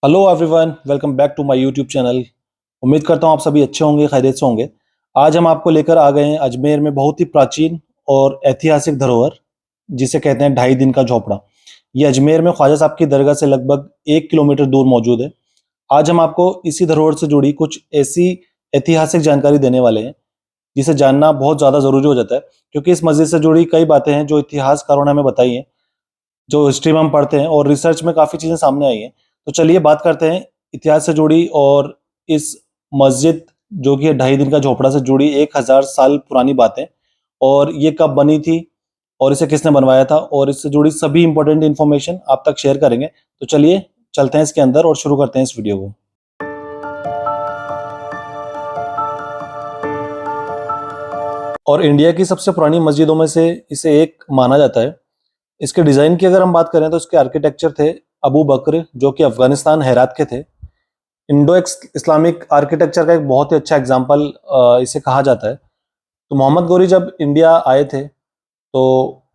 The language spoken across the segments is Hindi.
Hello everyone, welcome back to my YouTube channel. उम्मीद करता हूँ आप सभी अच्छे होंगे, खैरियत से होंगे। आज हम आपको लेकर आ गए हैं अजमेर में बहुत ही प्राचीन और ऐतिहासिक धरोहर, जिसे कहते हैं ढाई दिन का झोपड़ा। ये अजमेर में ख्वाजा साहब की दरगाह से लगभग 1 किलोमीटर दूर मौजूद है। आज हम आपको इसी धरोहर से जुड़ी कुछ ऐसी ऐतिहासिक जानकारी देने वाले हैं जिसे जानना बहुत ज़्यादा ज़रूरी हो जाता है, क्योंकि इस मस्जिद से जुड़ी कई बातें हैं जो इतिहासकारों ने हमें बताई हैं, जो हिस्ट्री में हम पढ़ते हैं और रिसर्च में काफ़ी चीज़ें सामने आई हैं। तो चलिए बात करते हैं इतिहास से जुड़ी और इस मस्जिद जो कि ढाई दिन का झोपड़ा से जुड़ी 1000 साल पुरानी बातें, और ये कब बनी थी और इसे किसने बनवाया था, और इससे जुड़ी सभी इंपॉर्टेंट इन्फॉर्मेशन आप तक शेयर करेंगे। तो चलिए चलते हैं इसके अंदर और शुरू करते हैं इस वीडियो को। और इंडिया की सबसे पुरानी मस्जिदों में से इसे एक माना जाता है। इसके डिज़ाइन की अगर हम बात करें तो इसके आर्किटेक्चर थे अबू बकर, जो कि अफगानिस्तान हेरात के थे। इंडो इस्लामिक आर्किटेक्चर का एक बहुत ही अच्छा एग्जाम्पल इसे कहा जाता है। तो मोहम्मद गौरी जब इंडिया आए थे तो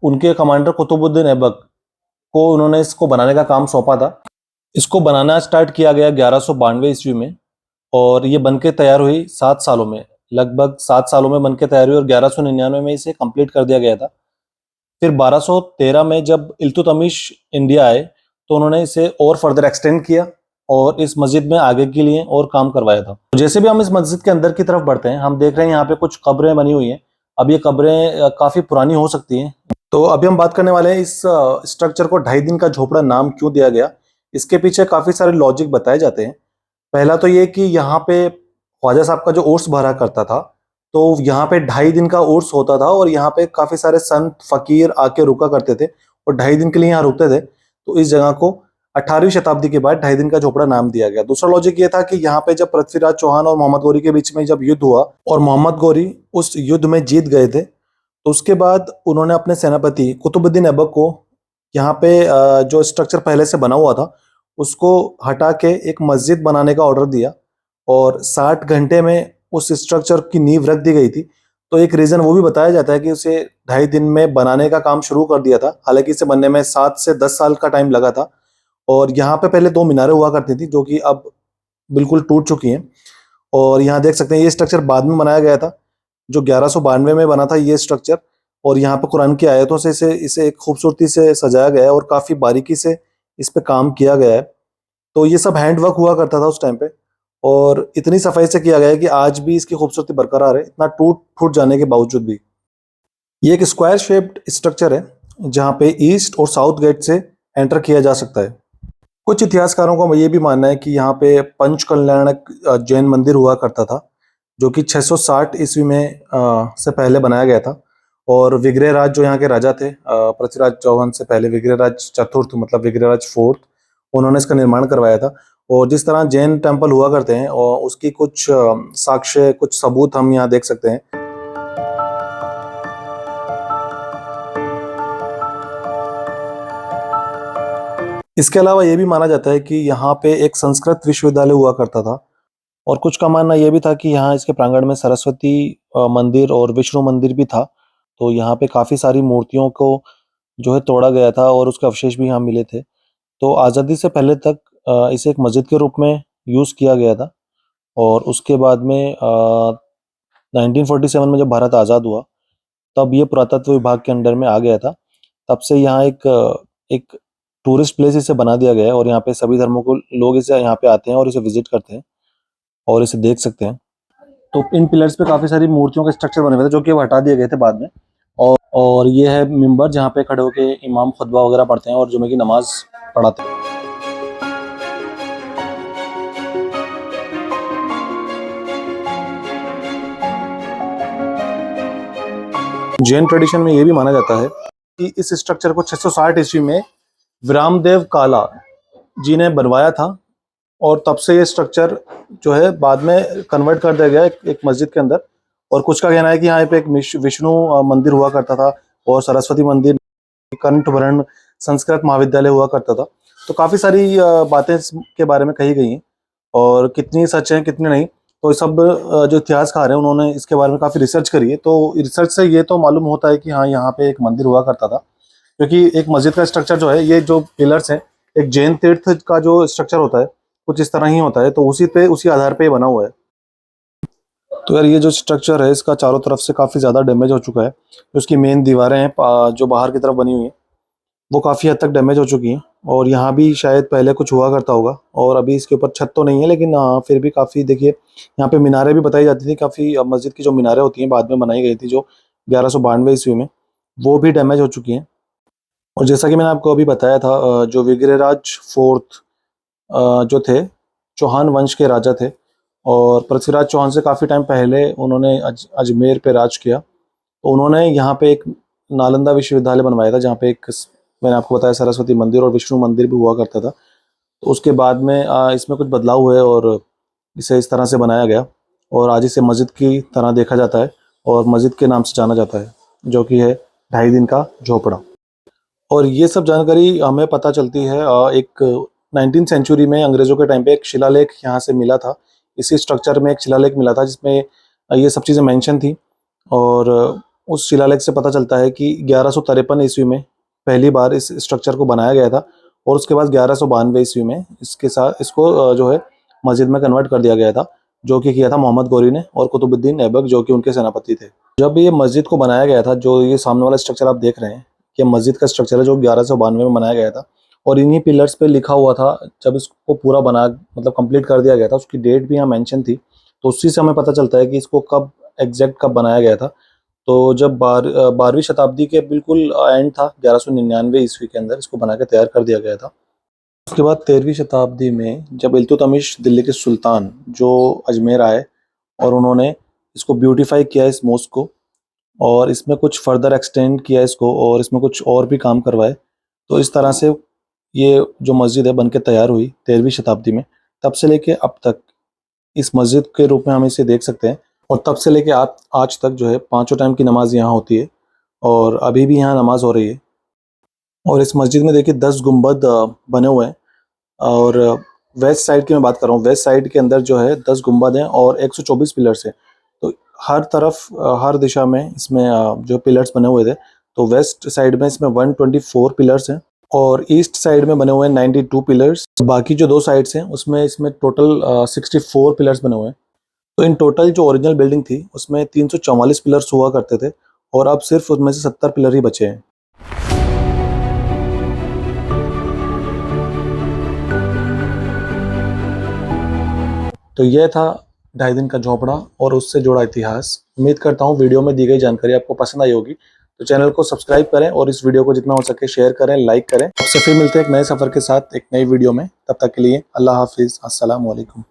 उनके कमांडर कुतुबुद्दीन ऐबक को उन्होंने इसको बनाने का काम सौंपा था। इसको बनाना स्टार्ट किया गया 1192 ईस्वी में, और ये बन के तैयार हुई 7 सालों में। लगभग 7 सालों में बन के तैयार हुई और 1199 में इसे कंप्लीट कर दिया गया था। फिर 1213 में जब इल्तुतमिश इंडिया आए तो उन्होंने इसे और फर्दर एक्सटेंड किया और इस मस्जिद में आगे के लिए और काम करवाया था। तो जैसे भी हम इस मस्जिद के अंदर की तरफ बढ़ते हैं, हम देख रहे हैं यहाँ पे कुछ कब्रें बनी हुई हैं। अब ये कब्रें काफ़ी पुरानी हो सकती हैं। तो अभी हम बात करने वाले हैं इस स्ट्रक्चर को ढाई दिन का झोपड़ा नाम क्यों दिया गया। इसके पीछे काफ़ी सारे लॉजिक बताए जाते हैं। पहला तो ये कि यहाँ पे ख्वाजा साहब का जो उर्स भरा करता था, तो यहाँ पे ढाई दिन का उर्स होता था और यहाँ पे काफ़ी सारे संत फकीर आके रुका करते थे और ढाई दिन के लिए यहाँ रुकते थे। तो इस जगह को 18वीं शताब्दी के बाद ढाई दिन का झोपड़ा नाम दिया गया। दूसरा लॉजिक ये था कि यहाँ पे जब पृथ्वीराज चौहान और मोहम्मद गौरी के बीच में जब युद्ध हुआ और मोहम्मद गौरी उस युद्ध में जीत गए थे, तो उसके बाद उन्होंने अपने सेनापति कुतुबुद्दीन ऐबक को यहाँ पे जो स्ट्रक्चर पहले से बना हुआ था उसको हटा के एक मस्जिद बनाने का ऑर्डर दिया, और 60 घंटे में उस स्ट्रक्चर की नींव रख दी गई थी। तो एक रीज़न वो भी बताया जाता है कि उसे ढाई दिन में बनाने का काम शुरू कर दिया था। हालांकि इसे बनने में 7 से 10 साल का टाइम लगा था। और यहाँ पे पहले 2 मीनारें हुआ करती थी जो कि अब बिल्कुल टूट चुकी हैं। और यहाँ देख सकते हैं ये स्ट्रक्चर बाद में बनाया गया था, जो 1192 में बना था ये स्ट्रक्चर। और यहाँ पे कुरान की आयतों से इसे इसे एक खूबसूरती से सजाया गया है और काफ़ी बारीकी से इस पे काम किया गया है। तो ये सब हैंड वर्क हुआ करता था उस टाइम पे, और इतनी सफाई से किया गया है कि आज भी इसकी खूबसूरती बरकरार है, इतना टूट फूट जाने के बावजूद भी। ये एक स्क्वायर शेप्ड स्ट्रक्चर है जहाँ पे ईस्ट और साउथ गेट से एंटर किया जा सकता है। कुछ इतिहासकारों का ये भी मानना है कि यहाँ पे पंच कल्याणक जैन मंदिर हुआ करता था, जो कि 660 ईस्वी में से पहले बनाया गया था। और विग्रहराज जो यहाँ के राजा थे, पृथ्वीराज चौहान से पहले विग्रहराज चतुर्थ मतलब विग्रहराज फोर्थ, उन्होंने इसका निर्माण करवाया था। और जिस तरह जैन टेम्पल हुआ करते हैं और उसकी कुछ साक्ष्य, कुछ सबूत हम यहाँ देख सकते हैं। इसके अलावा ये भी माना जाता है कि यहाँ पे एक संस्कृत विश्वविद्यालय हुआ करता था, और कुछ का मानना ये भी था कि यहाँ इसके प्रांगण में सरस्वती मंदिर और विष्णु मंदिर भी था। तो यहाँ पे काफ़ी सारी मूर्तियों को जो है तोड़ा गया था और उसके अवशेष भी यहाँ मिले थे। तो आज़ादी से पहले तक इसे एक मस्जिद के रूप में यूज़ किया गया था, और उसके बाद में 1947 में जब भारत आज़ाद हुआ तब ये पुरातत्व विभाग के अंडर में आ गया था। तब से यहाँ एक टूरिस्ट प्लेस इसे बना दिया गया है, और यहाँ पे सभी धर्मों को लोग इसे यहाँ पे आते हैं और इसे विजिट करते हैं और इसे देख सकते हैं। तो इन पिलर्स पे काफ़ी सारी मूर्तियों के स्ट्रक्चर बने हुए थे जो कि अब हटा दिए गए थे बाद में। और ये है मिंबर जहाँ पे खड़े होके इमाम खुतबा वगैरह पढ़ते हैं और जुमे की नमाज पढ़ाते हैं। जैन ट्रेडिशन में ये भी माना जाता है कि इस स्ट्रक्चर को 660 ईस्वी में विरामदेव काला जी ने बनवाया था, और तब से ये स्ट्रक्चर जो है बाद में कन्वर्ट कर दिया गया एक मस्जिद के अंदर। और कुछ का कहना है कि यहाँ पे एक विष्णु मंदिर हुआ करता था और सरस्वती मंदिर, कंठभरण संस्कृत महाविद्यालय हुआ करता था। तो काफ़ी सारी बातें के बारे में कही गई हैं, और कितनी सच हैं कितनी नहीं, तो सब जो इतिहासकार हैं उन्होंने इसके बारे में काफ़ी रिसर्च करी है। तो रिसर्च से ये तो मालूम होता है कि हाँ यहाँ पे एक मंदिर हुआ करता था, क्योंकि एक मस्जिद का स्ट्रक्चर जो है, ये जो पिलर्स हैं, एक जैन तीर्थ का जो स्ट्रक्चर होता है कुछ इस तरह ही होता है, तो उसी आधार पे बना हुआ है। तो यार ये जो स्ट्रक्चर है इसका चारों तरफ से काफ़ी ज़्यादा डैमेज हो चुका है। उसकी मेन दीवारें हैं जो बाहर की तरफ बनी हुई हैं वो काफ़ी हद तक डैमेज हो चुकी हैं, और यहाँ भी शायद पहले कुछ हुआ करता होगा। और अभी इसके ऊपर छत तो नहीं है, लेकिन फिर भी काफ़ी देखिए यहाँ पे मीनारें भी बताई जाती थी काफ़ी। मस्जिद की जो मीनारें होती हैं बाद में बनाई गई थी जो 1192 ईस्वी में, वो भी डैमेज हो चुकी हैं। और जैसा कि मैंने आपको अभी बताया था, जो विग्रहराज फोर्थ जो थे चौहान वंश के राजा थे, और पृथ्वीराज चौहान से काफ़ी टाइम पहले उन्होंने अजमेर पे राज किया। तो उन्होंने यहाँ पे एक नालंदा विश्वविद्यालय बनवाया था, जहाँ पे एक मैंने आपको बताया सरस्वती मंदिर और विष्णु मंदिर भी हुआ करता था। तो उसके बाद में इसमें कुछ बदलाव हुए और इसे इस तरह से बनाया गया, और आज इसे मस्जिद की तरह देखा जाता है और मस्जिद के नाम से जाना जाता है, जो कि है 2.5 दिन का झोपड़ा। और ये सब जानकारी हमें पता चलती है एक 19th सेंचुरी में अंग्रेज़ों के टाइम पे एक शिलालेख यहाँ से मिला था। इसी स्ट्रक्चर में एक शिलालेख मिला था जिसमें ये सब चीज़ें मेंशन थी, और उस शिलालेख से पता चलता है कि 1153 ईस्वी में पहली बार इस स्ट्रक्चर को बनाया गया था, और उसके बाद 1192 ईस्वी में इसको जो है मस्जिद में कन्वर्ट कर दिया गया था, जो कि किया था मोहम्मद गौरी ने और कुतुबुद्दीन ऐबक, जो कि उनके सेनापति थे। जब ये मस्जिद को बनाया गया था, जो ये सामने वाला स्ट्रक्चर आप देख रहे हैं, ये मस्जिद का स्ट्रक्चर है जो 1192 में बनाया गया था, और इन्हीं पिलर्स पे लिखा हुआ था जब इसको पूरा बना मतलब कंप्लीट कर दिया गया था, उसकी डेट भी यहाँ मेंशन थी। तो उसी से हमें पता चलता है कि इसको कब बनाया गया था। तो जब 12वीं शताब्दी के बिल्कुल एंड था, 1199 ईस्वी के अंदर इसको बना के तैयार कर दिया गया था। उसके बाद 13वीं शताब्दी में जब इल्तुतमिश दिल्ली के सुल्तान जो अजमेर आए, और उन्होंने इसको ब्यूटीफाई किया इस मॉस्क को, और इसमें कुछ फर्दर एक्सटेंड किया इसको, और इसमें कुछ और भी काम करवाए। तो इस तरह से ये जो मस्जिद है बन के तैयार हुई 13वीं शताब्दी में। तब से लेके अब तक इस मस्जिद के रूप में हम इसे देख सकते हैं, और तब से लेके आज तक जो है 5 टाइम की नमाज यहाँ होती है, और अभी भी यहाँ नमाज हो रही है। और इस मस्जिद में देखिए 10 गुंबद बने हुए हैं, और वेस्ट साइड की मैं बात कर रहा हूँ, वेस्ट साइड के अंदर जो है 10 गुंबद हैं और 124 पिलर्स हैं। तो हर तरफ हर दिशा में इसमें जो पिलर्स बने हुए थे, तो वेस्ट साइड में इसमें 124 पिलर्स हैं, और ईस्ट साइड में बने हुए हैं 92 पिलर्स। बाकी जो 2 साइड्स हैं उसमें इसमें टोटल 64 पिलर्स बने हुए हैं। तो इन टोटल जो ओरिजिनल बिल्डिंग थी उसमें 344 पिलर्स हुआ करते थे, और अब सिर्फ उसमें से 70 पिलर ही बचे हैं। तो यह था 2.5 दिन का झोपड़ा और उससे जुड़ा इतिहास। उम्मीद करता हूँ वीडियो में दी गई जानकारी आपको पसंद आई होगी। तो चैनल को सब्सक्राइब करें और इस वीडियो को जितना हो सके शेयर करें, लाइक करें। आपसे फिर मिलते हैं एक नए सफ़र के साथ एक नई वीडियो में। तब तक के लिए अल्लाह हाफिज़, अस्सलाम वालेकुम।